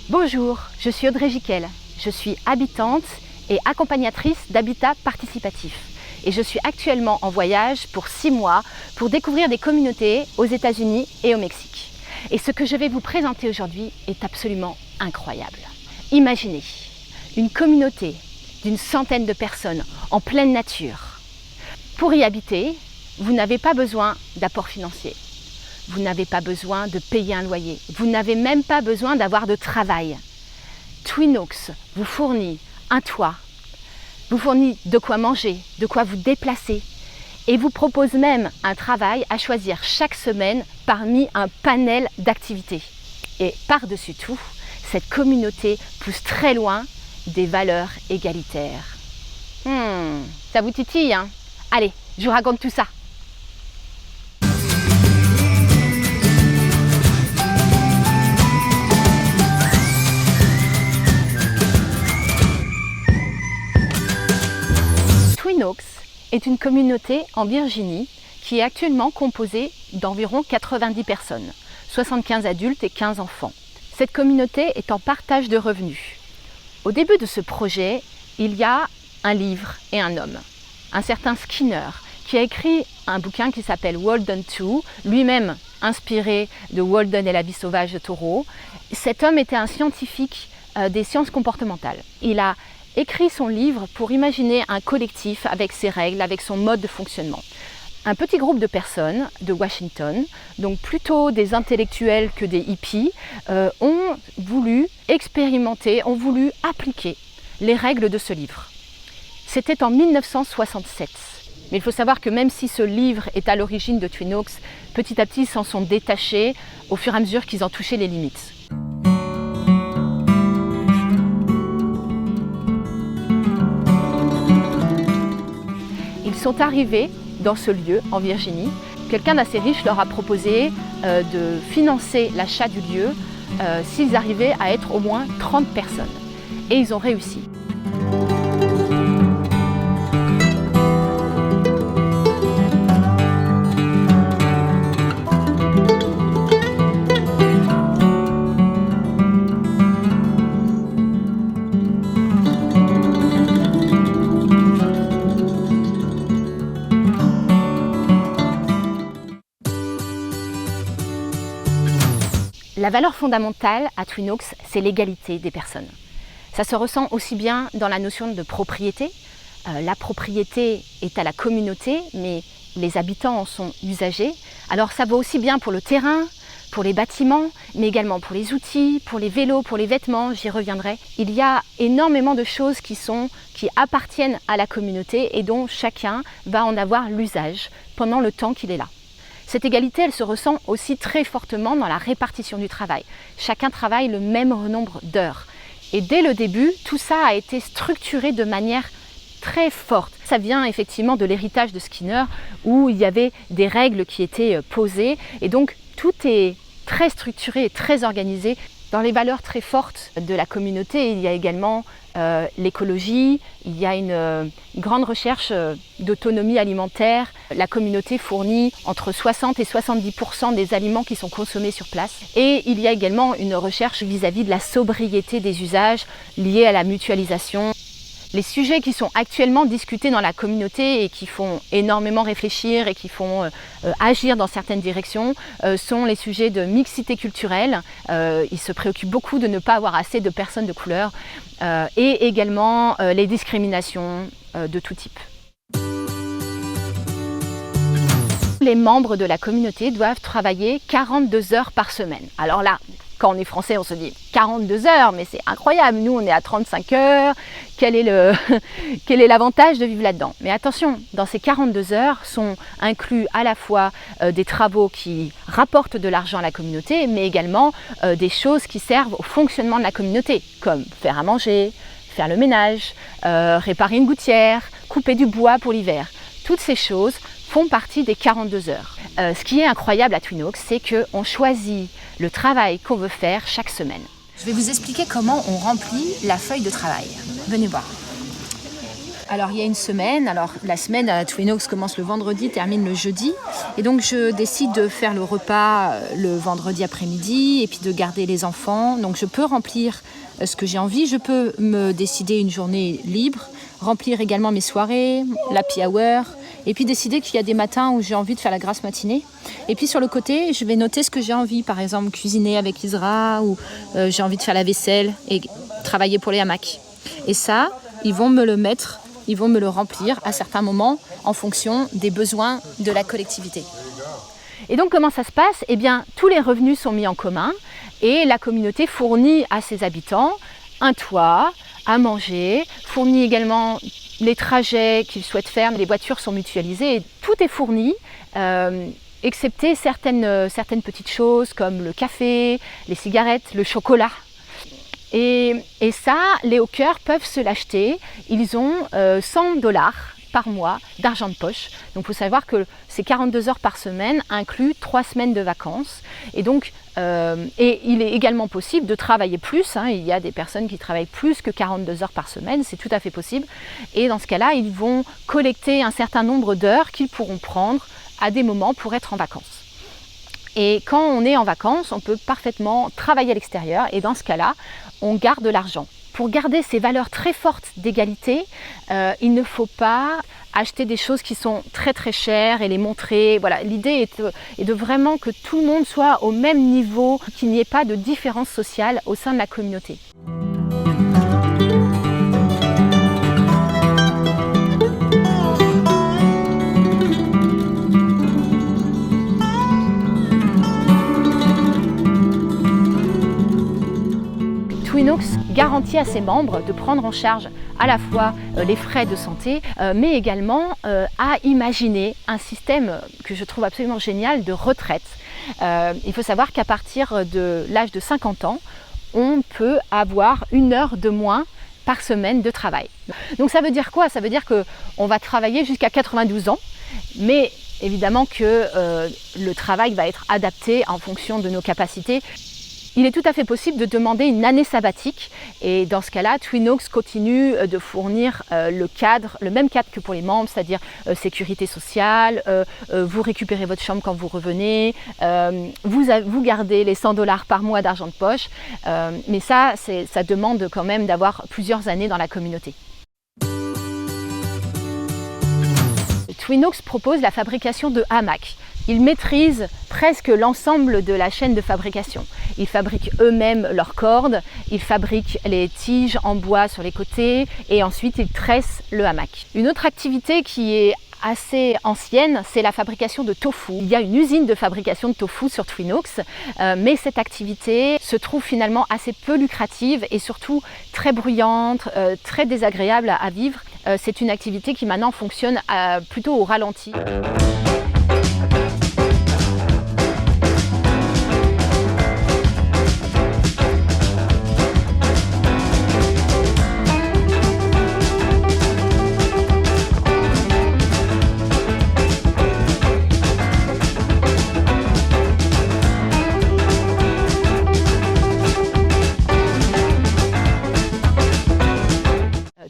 Bonjour, je suis Audrey Giquel. Je suis habitante et accompagnatrice d'Habitat Participatif. Et je suis actuellement en voyage pour 6 mois pour découvrir des communautés aux États-Unis et au Mexique. Et ce que je vais vous présenter aujourd'hui est absolument incroyable. Imaginez une communauté d'une centaine de personnes en pleine nature. Pour y habiter, vous n'avez pas besoin d'apport financier. Vous n'avez pas besoin de payer un loyer. Vous n'avez même pas besoin d'avoir de travail. Twin Oaks vous fournit un toit, vous fournit de quoi manger, de quoi vous déplacer et vous propose même un travail à choisir chaque semaine parmi un panel d'activités. Et par-dessus tout, cette communauté pousse très loin des valeurs égalitaires. Ça vous titille, hein? Allez, je vous raconte tout ça. Twin Oaks est une communauté en Virginie qui est actuellement composée d'environ 90 personnes, 75 adultes et 15 enfants. Cette communauté est en partage de revenus. Au début de ce projet, il y a un livre et un homme, un certain Skinner, qui a écrit un bouquin qui s'appelle Walden 2, lui-même inspiré de Walden et la vie sauvage de Thoreau. Cet homme était un scientifique des sciences comportementales. Il a écrit son livre pour imaginer un collectif avec ses règles, avec son mode de fonctionnement. Un petit groupe de personnes de Washington, donc plutôt des intellectuels que des hippies, ont voulu expérimenter, ont voulu appliquer les règles de ce livre. C'était en 1967. Mais il faut savoir que même si ce livre est à l'origine de Twin Oaks, petit à petit ils s'en sont détachés au fur et à mesure qu'ils en touchaient les limites. Ils sont arrivés dans ce lieu en Virginie. Quelqu'un d'assez riche leur a proposé de financer l'achat du lieu s'ils arrivaient à être au moins 30 personnes. Et ils ont réussi. La valeur fondamentale à Twin Oaks, c'est l'égalité des personnes. Ça se ressent aussi bien dans la notion de propriété. La propriété est à la communauté, mais les habitants en sont usagers. Alors ça vaut aussi bien pour le terrain, pour les bâtiments, mais également pour les outils, pour les vélos, pour les vêtements, j'y reviendrai. Il y a énormément de choses qui appartiennent à la communauté et dont chacun va en avoir l'usage pendant le temps qu'il est là. Cette égalité, elle se ressent aussi très fortement dans la répartition du travail. Chacun travaille le même nombre d'heures. Et dès le début, tout ça a été structuré de manière très forte. Ça vient effectivement de l'héritage de Skinner, où il y avait des règles qui étaient posées. Et donc, tout est très structuré et très organisé. Dans les valeurs très fortes de la communauté, il y a également l'écologie, il y a une grande recherche d'autonomie alimentaire. La communauté fournit entre 60 et 70% des aliments qui sont consommés sur place. Et il y a également une recherche vis-à-vis de la sobriété des usages liés à la mutualisation. Les sujets qui sont actuellement discutés dans la communauté et qui font énormément réfléchir et qui font agir dans certaines directions sont les sujets de mixité culturelle. Ils se préoccupent beaucoup de ne pas avoir assez de personnes de couleur et également les discriminations de tout type. Les membres de la communauté doivent travailler 42 heures par semaine. Alors là, quand on est français, on se dit 42 heures, mais c'est incroyable. Nous, on est à 35 heures. Quel est l'avantage de vivre là-dedans? Mais attention, dans ces 42 heures sont inclus à la fois des travaux qui rapportent de l'argent à la communauté, mais également des choses qui servent au fonctionnement de la communauté, comme faire à manger, faire le ménage, réparer une gouttière, couper du bois pour l'hiver. Toutes ces choses font partie des 42 heures. Ce qui est incroyable à Twin Oaks, c'est qu'on choisit le travail qu'on veut faire chaque semaine. Je vais vous expliquer comment on remplit la feuille de travail. Venez voir. Alors il y a une semaine, la semaine à Twin Oaks commence le vendredi, termine le jeudi. Et donc je décide de faire le repas le vendredi après-midi et puis de garder les enfants. Donc je peux remplir ce que j'ai envie, je peux me décider une journée libre, remplir également mes soirées, l'happy hour, et puis décider qu'il y a des matins où j'ai envie de faire la grasse matinée. Et puis sur le côté, je vais noter ce que j'ai envie, par exemple cuisiner avec Isra ou j'ai envie de faire la vaisselle et travailler pour les hamacs. Et ça, ils vont me le remplir à certains moments en fonction des besoins de la collectivité. Et donc comment ça se passe ? Eh bien, tous les revenus sont mis en commun et la communauté fournit à ses habitants un toit, à manger, fournit également les trajets qu'ils souhaitent faire, les voitures sont mutualisées et tout est fourni, excepté certaines petites choses comme le café, les cigarettes, le chocolat. Et ça, les hawkers peuvent se l'acheter. Ils ont $100 par mois d'argent de poche. Donc il faut savoir que ces 42 heures par semaine incluent 3 semaines de vacances. Et donc, et il est également possible de travailler plus. Il y a des personnes qui travaillent plus que 42 heures par semaine, c'est tout à fait possible. Et dans ce cas-là, ils vont collecter un certain nombre d'heures qu'ils pourront prendre à des moments pour être en vacances. Et quand on est en vacances, on peut parfaitement travailler à l'extérieur et dans ce cas-là, on garde de l'argent. Pour garder ces valeurs très fortes d'égalité, il ne faut pas acheter des choses qui sont très très chères et les montrer. Voilà, l'idée est de vraiment que tout le monde soit au même niveau, qu'il n'y ait pas de différence sociale au sein de la communauté. Twin Oaks garantit à ses membres de prendre en charge à la fois les frais de santé, mais également à imaginer un système que je trouve absolument génial de retraite. Il faut savoir qu'à partir de l'âge de 50 ans, on peut avoir 1 heure de moins par semaine de travail. Donc ça veut dire quoi ? Ça veut dire qu'on va travailler jusqu'à 92 ans, mais évidemment que le travail va être adapté en fonction de nos capacités. Il est tout à fait possible de demander une année sabbatique et dans ce cas-là, Twin Oaks continue de fournir le même cadre que pour les membres, c'est-à-dire sécurité sociale, vous récupérez votre chambre quand vous revenez, vous gardez les $100 par mois d'argent de poche, mais ça demande quand même d'avoir plusieurs années dans la communauté. Twin Oaks propose la fabrication de hamacs. Ils maîtrisent presque l'ensemble de la chaîne de fabrication. Ils fabriquent eux-mêmes leurs cordes, ils fabriquent les tiges en bois sur les côtés et ensuite ils tressent le hamac. Une autre activité qui est assez ancienne, c'est la fabrication de tofu. Il y a une usine de fabrication de tofu sur Twin Oaks, mais cette activité se trouve finalement assez peu lucrative et surtout très bruyante, très désagréable à vivre. C'est une activité qui maintenant fonctionne plutôt au ralenti.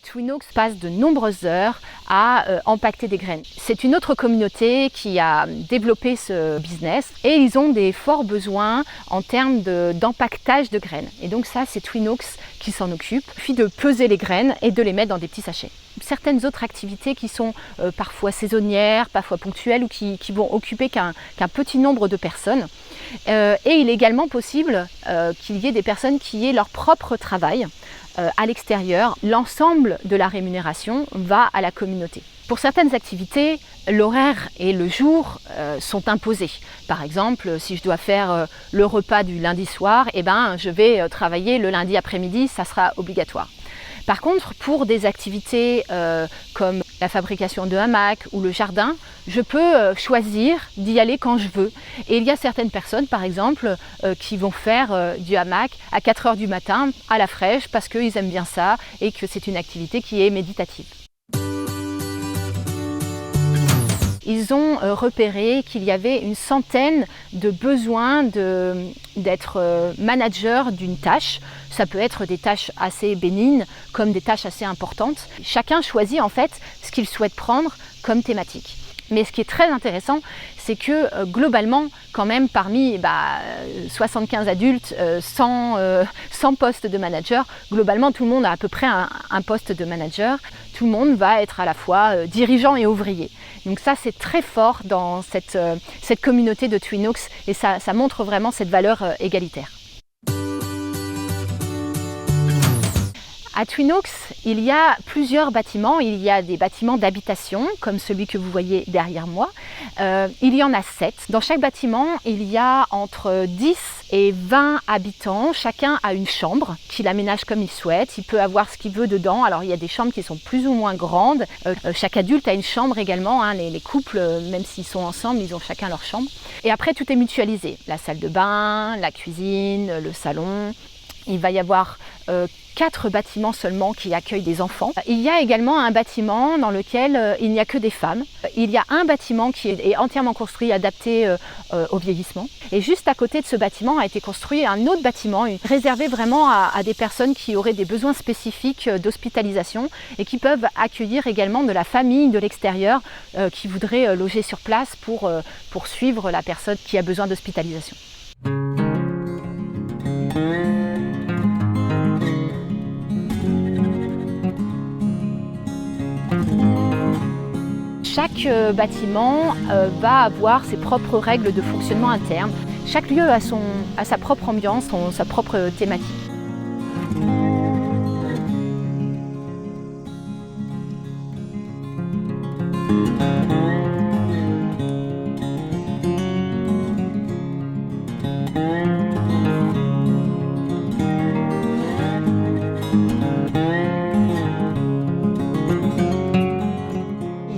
Twin Oaks passe de nombreuses heures à empaqueter des graines. C'est une autre communauté qui a développé ce business et ils ont des forts besoins en termes d'empaquetage de graines. Et donc ça, c'est Twin Oaks qui s'en occupe. Il suffit de peser les graines et de les mettre dans des petits sachets. Certaines autres activités qui sont parfois saisonnières, parfois ponctuelles ou qui vont occuper qu'un petit nombre de personnes. Et il est également possible qu'il y ait des personnes qui aient leur propre travail à l'extérieur. L'ensemble de la rémunération va à la communauté. Pour certaines activités, l'horaire et le jour sont imposés. Par exemple, si je dois faire le repas du lundi soir, je vais travailler le lundi après-midi, ça sera obligatoire. Par contre, pour des activités comme la fabrication de hamacs ou le jardin, je peux choisir d'y aller quand je veux. Et il y a certaines personnes, par exemple, qui vont faire du hamac à 4 heures du matin à la fraîche parce qu'ils aiment bien ça et que c'est une activité qui est méditative. ils ont repéré qu'il y avait une centaine de besoins d'être manager d'une tâche. Ça peut être des tâches assez bénignes comme des tâches assez importantes. Chacun choisit en fait ce qu'il souhaite prendre comme thématique. Mais ce qui est très intéressant, c'est que globalement, quand même, parmi 75 adultes, 100 postes de manager, globalement, tout le monde a à peu près un poste de manager. Tout le monde va être à la fois dirigeant et ouvrier. Donc ça, c'est très fort dans cette communauté de Twin Oaks et ça montre vraiment cette valeur égalitaire. À Twin Oaks, il y a plusieurs bâtiments. Il y a des bâtiments d'habitation, comme celui que vous voyez derrière moi. Il y en a 7. Dans chaque bâtiment, il y a entre 10 et 20 habitants. Chacun a une chambre qu'il aménage comme il souhaite. Il peut avoir ce qu'il veut dedans. Alors, il y a des chambres qui sont plus ou moins grandes. Chaque adulte a une chambre également. Les couples, même s'ils sont ensemble, ils ont chacun leur chambre. Et après, tout est mutualisé. La salle de bain, la cuisine, le salon. Il va y avoir 4 bâtiments seulement qui accueillent des enfants. Il y a également un bâtiment dans lequel il n'y a que des femmes. Il y a un bâtiment qui est entièrement construit, adapté au vieillissement. Et juste à côté de ce bâtiment a été construit un autre bâtiment réservé vraiment à des personnes qui auraient des besoins spécifiques d'hospitalisation et qui peuvent accueillir également de la famille de l'extérieur qui voudrait loger sur place pour suivre la personne qui a besoin d'hospitalisation. Chaque bâtiment va avoir ses propres règles de fonctionnement interne. Chaque lieu a sa propre ambiance, sa propre thématique.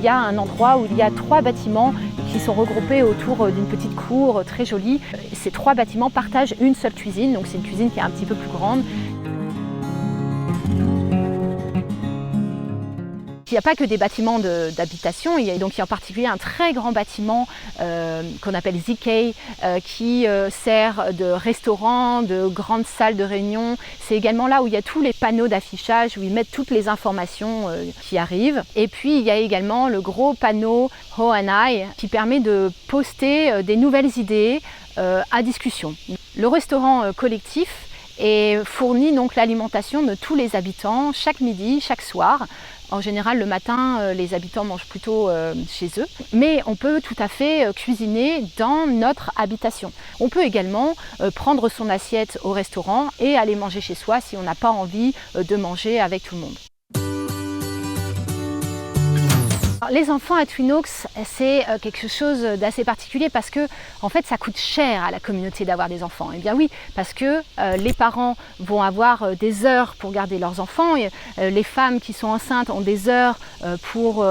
Il y a un endroit où il y a 3 bâtiments qui sont regroupés autour d'une petite cour très jolie. Ces 3 bâtiments partagent une seule cuisine, donc c'est une cuisine qui est un petit peu plus grande. Il n'y a pas que des bâtiments d'habitation, il y a en particulier un très grand bâtiment qu'on appelle ZK qui sert de restaurant, de grande salle de réunion. C'est également là où il y a tous les panneaux d'affichage, où ils mettent toutes les informations qui arrivent. Et puis il y a également le gros panneau Ho&I qui permet de poster des nouvelles idées à discussion. Le restaurant collectif et fournit donc l'alimentation de tous les habitants chaque midi, chaque soir. En général, le matin, les habitants mangent plutôt chez eux. Mais on peut tout à fait cuisiner dans notre habitation. On peut également prendre son assiette au restaurant et aller manger chez soi si on n'a pas envie de manger avec tout le monde. Les enfants à Twin Oaks, c'est quelque chose d'assez particulier parce que en fait, ça coûte cher à la communauté d'avoir des enfants. Eh bien oui, parce que les parents vont avoir des heures pour garder leurs enfants. Et, les femmes qui sont enceintes ont des heures pour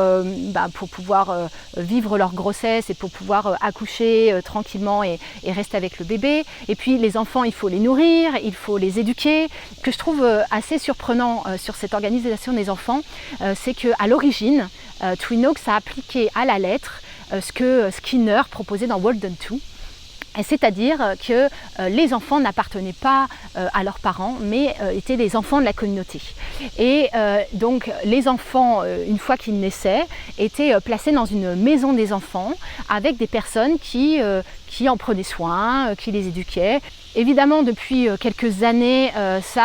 pouvoir vivre leur grossesse et pour pouvoir accoucher tranquillement et rester avec le bébé. Et puis les enfants, il faut les nourrir, il faut les éduquer. Ce que je trouve assez surprenant sur cette organisation des enfants, c'est qu'à l'origine, Twin Oaks a appliqué à la lettre ce que Skinner proposait dans Walden 2. C'est-à-dire que les enfants n'appartenaient pas à leurs parents, mais étaient des enfants de la communauté. Et donc les enfants, une fois qu'ils naissaient, étaient placés dans une maison des enfants avec des personnes qui en prenaient soin, qui les éduquaient. Évidemment, depuis quelques années, c'est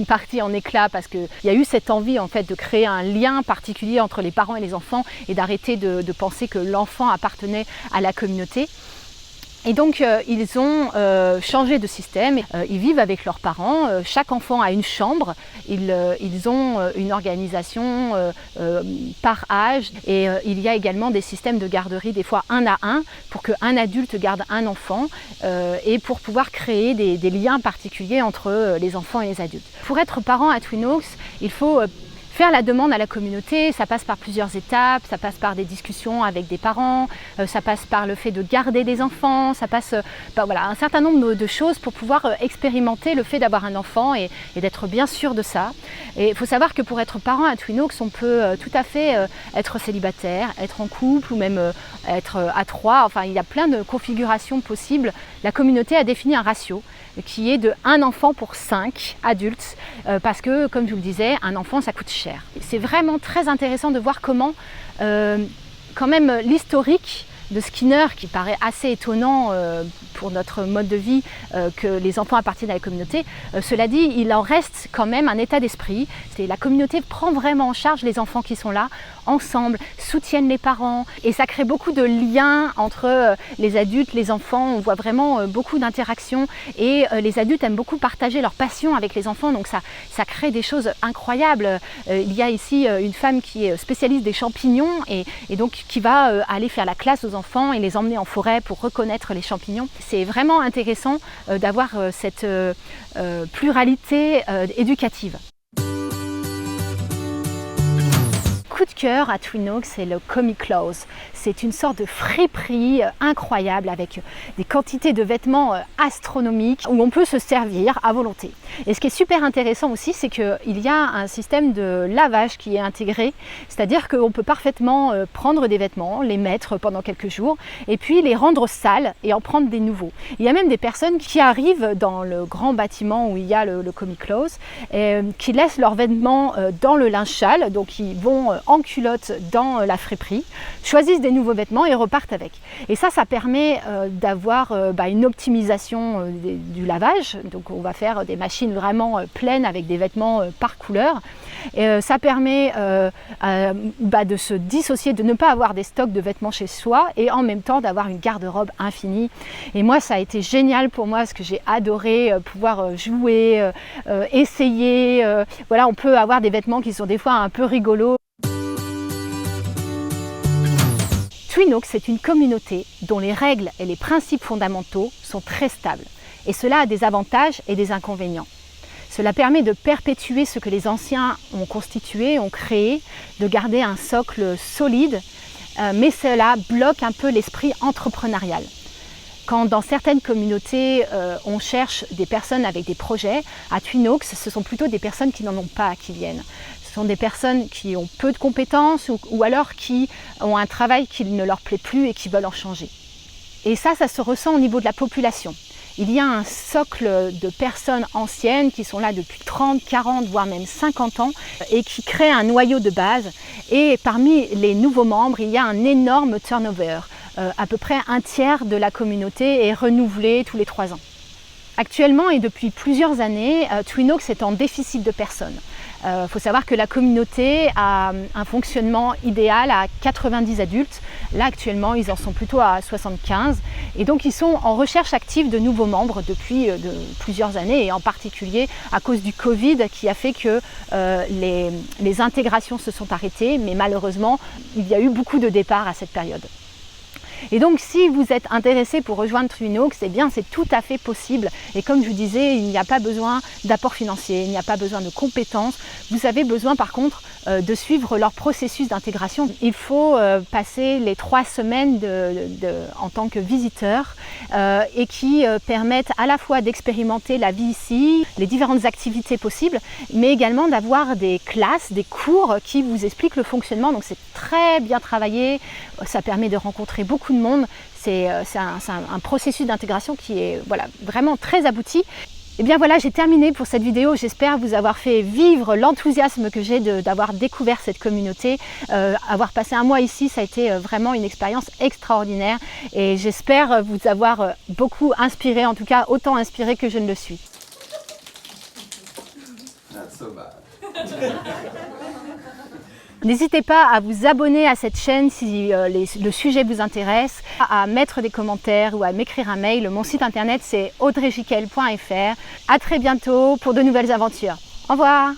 parti en éclat parce qu'il y a eu cette envie en fait de créer un lien particulier entre les parents et les enfants et d'arrêter de penser que l'enfant appartenait à la communauté. Et donc ils ont changé de système, ils vivent avec leurs parents, chaque enfant a une chambre, ils ont une organisation par âge et il y a également des systèmes de garderie, des fois 1 à 1, pour qu'un adulte garde un enfant et pour pouvoir créer des liens particuliers entre les enfants et les adultes. Pour être parent à Twin Oaks, il faut Faire la demande à la communauté, ça passe par plusieurs étapes, ça passe par des discussions avec des parents, ça passe par le fait de garder des enfants, ça passe par voilà, un certain nombre de choses pour pouvoir expérimenter le fait d'avoir un enfant et d'être bien sûr de ça. Et il faut savoir que pour être parent à Twin Oaks, on peut tout à fait être célibataire, être en couple ou même être à 3. Enfin, il y a plein de configurations possibles. La communauté a défini un ratio qui est de 1 enfant pour 5 adultes parce que, comme je vous le disais, un enfant ça coûte cher. C'est vraiment très intéressant de voir comment quand même l'historique de Skinner, qui paraît assez étonnant pour notre mode de vie que les enfants appartiennent à la communauté. Cela dit, il en reste quand même un état d'esprit. La communauté prend vraiment en charge les enfants qui sont là, ensemble, soutiennent les parents et ça crée beaucoup de liens entre les adultes, les enfants. On voit vraiment beaucoup d'interactions et les adultes aiment beaucoup partager leur passion avec les enfants, donc ça crée des choses incroyables. Il y a ici une femme qui est spécialiste des champignons et donc qui va aller faire la classe aux enfants et les emmener en forêt pour reconnaître les champignons. C'est vraiment intéressant d'avoir cette pluralité éducative. Coup de cœur à Twin Oaks, c'est le Comic Clothes. C'est une sorte de friperie incroyable avec des quantités de vêtements astronomiques où on peut se servir à volonté. Et ce qui est super intéressant aussi, c'est qu'il y a un système de lavage qui est intégré, c'est-à-dire qu'on peut parfaitement prendre des vêtements, les mettre pendant quelques jours et puis les rendre sales et en prendre des nouveaux. Il y a même des personnes qui arrivent dans le grand bâtiment où il y a le Comic Clothes qui laissent leurs vêtements dans le linge sale, donc ils vont en culotte dans la friperie, choisissent des nouveaux vêtements et repartent avec. Et ça permet d'avoir une optimisation du lavage. Donc on va faire des machines vraiment pleines avec des vêtements par couleur. Et ça permet de se dissocier, de ne pas avoir des stocks de vêtements chez soi et en même temps d'avoir une garde-robe infinie. Et moi, ça a été génial pour moi parce que j'ai adoré pouvoir jouer, essayer. Voilà, on peut avoir des vêtements qui sont des fois un peu rigolos. Twin Oaks, c'est une communauté dont les règles et les principes fondamentaux sont très stables. Et cela a des avantages et des inconvénients. Cela permet de perpétuer ce que les anciens ont constitué, ont créé, de garder un socle solide, mais cela bloque un peu l'esprit entrepreneurial. Quand dans certaines communautés, on cherche des personnes avec des projets, à Twin Oaks, ce sont plutôt des personnes qui n'en ont pas qui viennent. Ce sont des personnes qui ont peu de compétences ou alors qui ont un travail qui ne leur plaît plus et qui veulent en changer. Et ça se ressent au niveau de la population. Il y a un socle de personnes anciennes qui sont là depuis 30, 40, voire même 50 ans et qui créent un noyau de base. Et parmi les nouveaux membres, il y a un énorme turnover. À peu près un tiers de la communauté est renouvelé tous les 3 ans. Actuellement et depuis plusieurs années, Twin Oaks est en déficit de personnes. Il faut savoir que la communauté a un fonctionnement idéal à 90 adultes. Là, actuellement, ils en sont plutôt à 75. Et donc, ils sont en recherche active de nouveaux membres depuis plusieurs années, et en particulier à cause du Covid qui a fait que les intégrations se sont arrêtées. Mais malheureusement, il y a eu beaucoup de départs à cette période. Et donc, si vous êtes intéressé pour rejoindre Twin Oaks, eh bien, c'est tout à fait possible. Et comme je vous disais, il n'y a pas besoin d'apport financier, il n'y a pas besoin de compétences. Vous avez besoin, par contre, de suivre leur processus d'intégration. Il faut passer les 3 semaines en tant que visiteur et qui permettent à la fois d'expérimenter la vie ici, les différentes activités possibles, mais également d'avoir des classes, des cours qui vous expliquent le fonctionnement. Donc, c'est très bien travaillé, ça permet de rencontrer beaucoup de monde. C'est un processus d'intégration qui est vraiment très abouti. Et bien voilà, j'ai terminé pour cette vidéo. J'espère vous avoir fait vivre l'enthousiasme que j'ai d'avoir découvert cette communauté. Avoir passé un mois ici, ça a été vraiment une expérience extraordinaire et j'espère vous avoir beaucoup inspiré, en tout cas autant inspiré que je ne le suis. Not so bad. N'hésitez pas à vous abonner à cette chaîne si le sujet vous intéresse, à mettre des commentaires ou à m'écrire un mail. Mon site internet c'est audreyjiquel.fr. À très bientôt pour de nouvelles aventures. Au revoir.